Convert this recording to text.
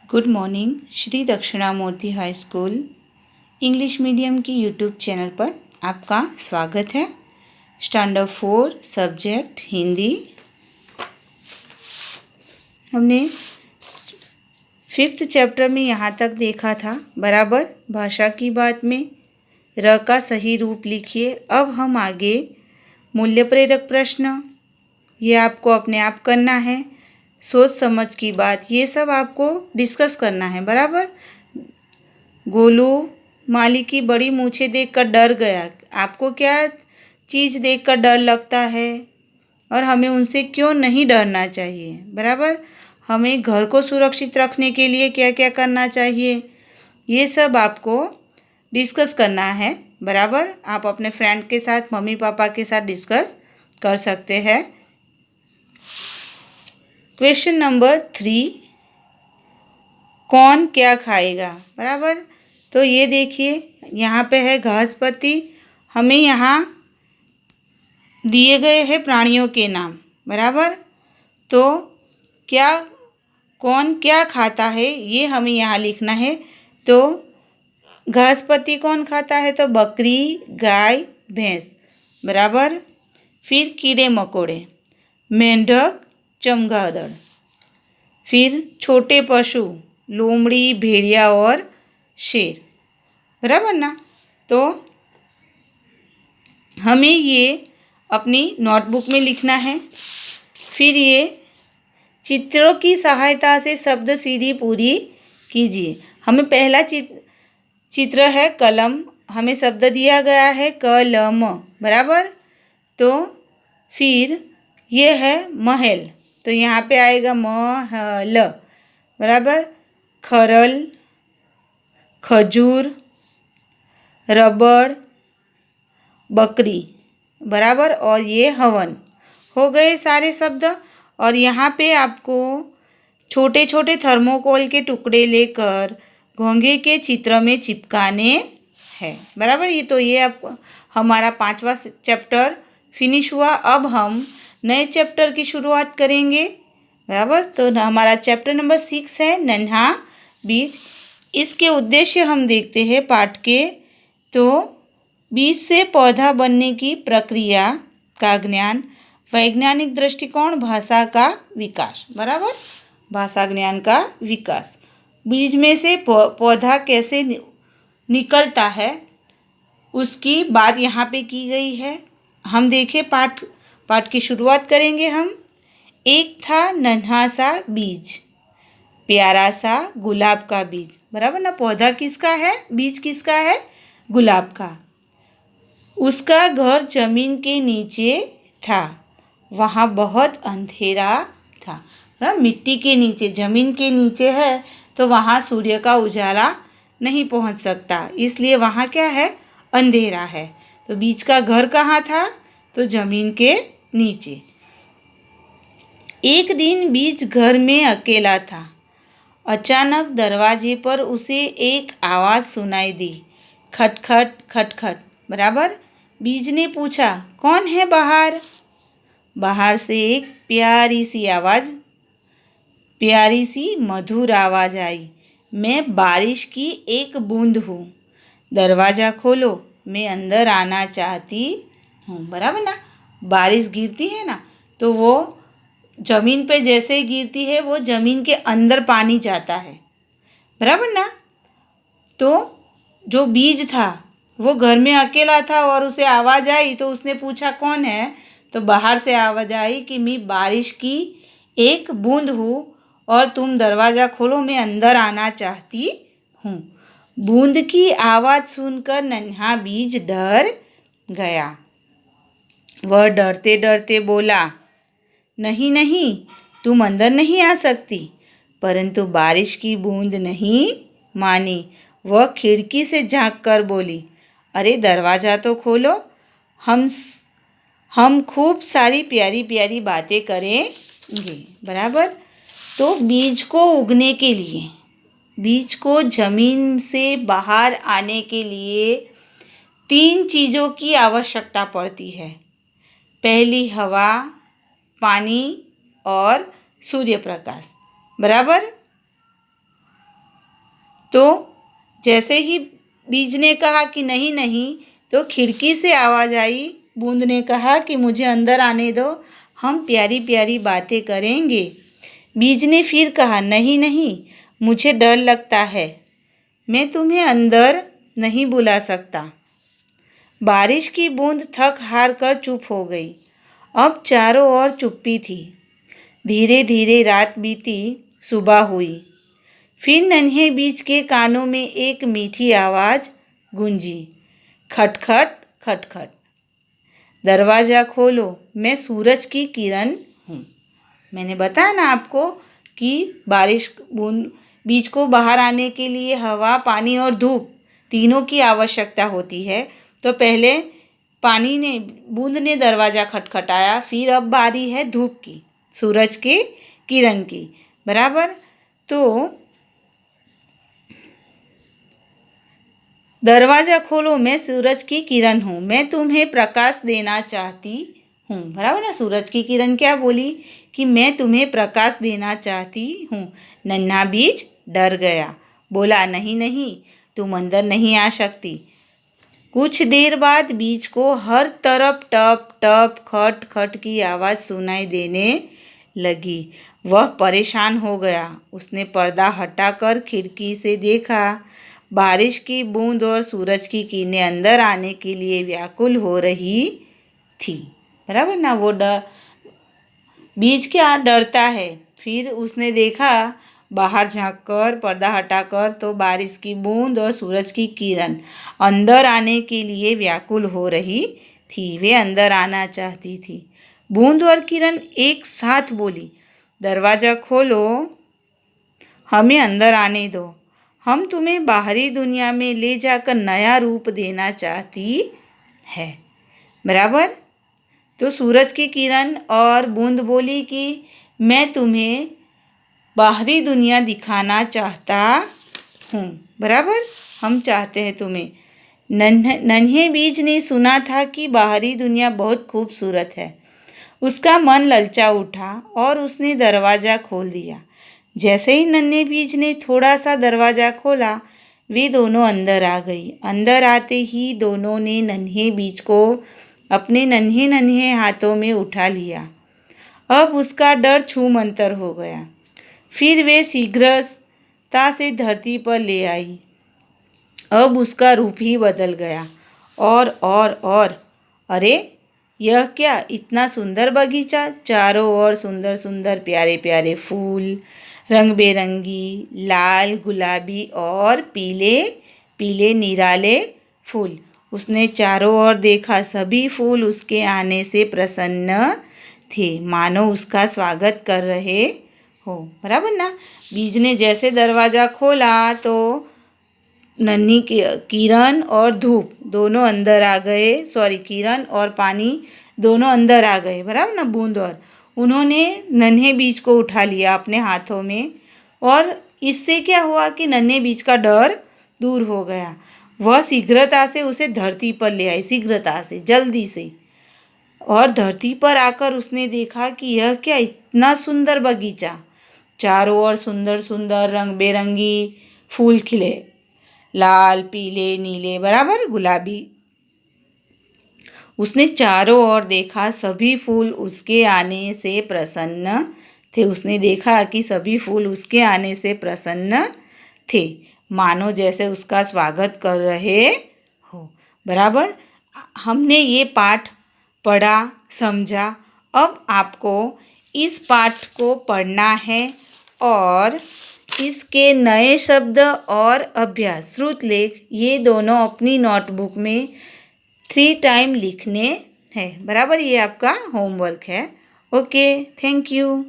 Good morning. Shri Dakshinamurti high school English medium की YouTube channel पर आपका स्वागत है। Standard 4 subject Hindi. हमने 5th चैप्टर में यहाँ तक देखा था। बराबर भाषा की बात में र का सही रूप लिखिए। अब हम आगे मूल्य प्रेरक प्रश्न, ये आपको अपने आप करना है। सोच समझ की बात, ये सब आपको डिस्कस करना है। बराबर। गोलू माली की बड़ी मूछें देखकर डर गया। आपको क्या चीज़ देखकर डर लगता है और हमें उनसे क्यों नहीं डरना चाहिए। बराबर। हमें घर को सुरक्षित रखने के लिए क्या क्या करना चाहिए, ये सब आपको डिस्कस करना है। बराबर। आप अपने फ्रेंड के साथ, मम्मी पापा के साथ डिस्कस कर सकते हैं। क्वेश्चन नंबर 3, कौन क्या खाएगा। बराबर। तो ये देखिए, यहाँ पे है घासपत्ती। हमें यहाँ दिए गए हैं प्राणियों के नाम। बराबर। तो क्या, कौन क्या खाता है, ये हमें यहाँ लिखना है। तो घासपत्ती कौन खाता है, तो बकरी, गाय, भैंस। बराबर। फिर कीड़े मकोड़े, मेंढक, चमगादड़। फिर छोटे पशु, लोमड़ी, भेड़िया और शेर। बराबर ना। तो हमें ये अपनी नोटबुक में लिखना है। फिर ये चित्रों की सहायता से शब्द सीढ़ी पूरी कीजिए। हमें पहला चित्र है कलम। हमें शब्द दिया गया है कलम। बराबर। तो फिर ये है महल, तो यहाँ पे आएगा महल। बराबर। खरल, खजूर, रबड़, बकरी। बराबर। और ये हवन। हो गए सारे शब्द। और यहाँ पे आपको छोटे छोटे थर्मोकोल के टुकड़े लेकर घोंघे के चित्र में चिपकाने हैं। बराबर। ये आप हमारा 5वां चैप्टर फिनिश हुआ। अब हम नए चैप्टर की शुरुआत करेंगे। बराबर। तो हमारा चैप्टर नंबर 6 है नन्हा बीज। इसके उद्देश्य हम देखते हैं पाठ के। तो बीज से पौधा बनने की प्रक्रिया का ज्ञान, वैज्ञानिक दृष्टिकोण, भाषा का विकास। बराबर। भाषा ज्ञान का विकास, बीज में से पौधा कैसे निकलता है, उसकी बात यहाँ पे की गई है। हम देखें पाठ की शुरुआत करेंगे हम। एक था नन्हा सा बीज, प्यारा सा गुलाब का बीज। बराबर ना। पौधा किसका है, बीज किसका है, गुलाब का। उसका घर जमीन के नीचे था, वहाँ बहुत अंधेरा था। मिट्टी के नीचे, जमीन के नीचे है, तो वहाँ सूर्य का उजाला नहीं पहुँच सकता, इसलिए वहाँ क्या है, अंधेरा है। तो बीज का घर कहाँ था, तो जमीन के नीचे। एक दिन बीज घर में अकेला था। अचानक दरवाजे पर उसे एक आवाज़ सुनाई दी, खटखट खटखट। बराबर। बीज ने पूछा, कौन है बाहर। बाहर से एक प्यारी सी मधुर आवाज़ आई, मैं बारिश की एक बूंद हूँ, दरवाज़ा खोलो, मैं अंदर आना चाहती हूँ। बराबर ना। बारिश गिरती है ना, तो वो ज़मीन पे जैसे ही गिरती है, वो ज़मीन के अंदर पानी जाता है। बराबर ना। तो जो बीज था वो घर में अकेला था और उसे आवाज़ आई, तो उसने पूछा कौन है, तो बाहर से आवाज़ आई कि मैं बारिश की एक बूंद हूँ और तुम दरवाज़ा खोलो, मैं अंदर आना चाहती हूँ। बूंद की आवाज़ सुनकर नन्हा बीज डर गया। वह डरते डरते बोला, नहीं नहीं, तुम अंदर नहीं आ सकती। परंतु बारिश की बूंद नहीं मानी। वह खिड़की से झांक कर बोली, अरे दरवाज़ा तो खोलो, हम खूब सारी प्यारी प्यारी बातें करेंगे। बराबर। तो बीज को उगने के लिए, बीज को ज़मीन से बाहर आने के लिए 3 चीज़ों की आवश्यकता पड़ती है। पहली हवा, पानी और सूर्य प्रकाश। बराबर। तो जैसे ही बीज ने कहा कि नहीं नहीं, तो खिड़की से आवाज़ आई। बूंद ने कहा कि मुझे अंदर आने दो, हम प्यारी प्यारी बातें करेंगे। बीज ने फिर कहा नहीं नहीं, मुझे डर लगता है, मैं तुम्हें अंदर नहीं बुला सकता। बारिश की बूंद थक हार कर चुप हो गई। अब चारों ओर चुप्पी थी। धीरे धीरे रात बीती, सुबह हुई। फिर नन्हे बीज के कानों में एक मीठी आवाज़ गूंजी, खटखट खटखट। दरवाज़ा खोलो, मैं सूरज की किरण हूँ। मैंने बताया ना आपको कि बारिश बूंद बीज को बाहर आने के लिए हवा, पानी और धूप तीनों की आवश्यकता होती है। तो पहले बूंद ने दरवाज़ा खटखटाया, फिर अब बारी है धूप की, सूरज के किरण की, बराबर। तो दरवाज़ा खोलो, मैं सूरज की किरण हूँ, मैं तुम्हें प्रकाश देना चाहती हूँ, बराबर ना। सूरज की किरण क्या बोली कि मैं तुम्हें प्रकाश देना चाहती हूँ। नन्हा बीज डर गया, बोला नहीं नहीं, तुम अंदर नहीं आ सकती। कुछ देर बाद बीज को हर तरफ टप टप खट खट की आवाज़ सुनाई देने लगी। वह परेशान हो गया। उसने पर्दा हटाकर खिड़की से देखा। बारिश की बूंद और सूरज की किरणें अंदर आने के लिए व्याकुल हो रही थी, बराबर ना। वो बीज क्या डरता है। फिर उसने देखा, बाहर झांककर, पर्दा हटाकर, तो बारिश की बूंद और सूरज की किरण अंदर आने के लिए व्याकुल हो रही थी। वे अंदर आना चाहती थी। बूंद और किरण एक साथ बोली, दरवाज़ा खोलो, हमें अंदर आने दो, हम तुम्हें बाहरी दुनिया में ले जाकर नया रूप देना चाहती है, बराबर। तो सूरज की किरण और बूंद बोली कि मैं तुम्हें बाहरी दुनिया दिखाना चाहता हूँ, बराबर। हम चाहते हैं तुम्हें। नन्हे बीज ने सुना था कि बाहरी दुनिया बहुत खूबसूरत है। उसका मन ललचा उठा और उसने दरवाज़ा खोल दिया। जैसे ही नन्हे बीज ने थोड़ा सा दरवाज़ा खोला, वे दोनों अंदर आ गई। अंदर आते ही दोनों ने नन्हे बीज को अपने नन्हे नन्हे हाथों में उठा लिया। अब उसका डर छूमंतर हो गया। फिर वे शीघ्रता से धरती पर ले आई। अब उसका रूप ही बदल गया। और अरे यह क्या, इतना सुंदर बगीचा, चारों ओर सुंदर सुंदर प्यारे प्यारे फूल, रंग बेरंगी लाल, गुलाबी और पीले पीले निराले फूल। उसने चारों ओर देखा, सभी फूल उसके आने से प्रसन्न थे, मानो उसका स्वागत कर रहे हो, बराबर ना। बीज ने जैसे दरवाज़ा खोला तो नन्ही किरण और धूप दोनों अंदर आ गए। किरण और पानी दोनों अंदर आ गए, बराबर ना, बूंद। और उन्होंने नन्हे बीज को उठा लिया अपने हाथों में, और इससे क्या हुआ कि नन्हे बीज का डर दूर हो गया। वह शीघ्रता से उसे धरती पर ले आई, शीघ्रता से, जल्दी से। और धरती पर आकर उसने देखा कि यह क्या, इतना सुंदर बगीचा, चारों ओर सुंदर सुंदर रंग बेरंगी फूल खिले, लाल पीले नीले, बराबर, गुलाबी। उसने चारों ओर देखा, सभी फूल उसके आने से प्रसन्न थे। उसने देखा कि सभी फूल उसके आने से प्रसन्न थे, मानो जैसे उसका स्वागत कर रहे हो, बराबर। हमने ये पाठ पढ़ा, समझा। अब आपको इस पाठ को पढ़ना है और इसके नए शब्द और अभ्यास, श्रुतलेख, ये दोनों अपनी नोटबुक में 3 टाइम लिखने हैं, बराबर। ये आपका होमवर्क है। Okay, thank you.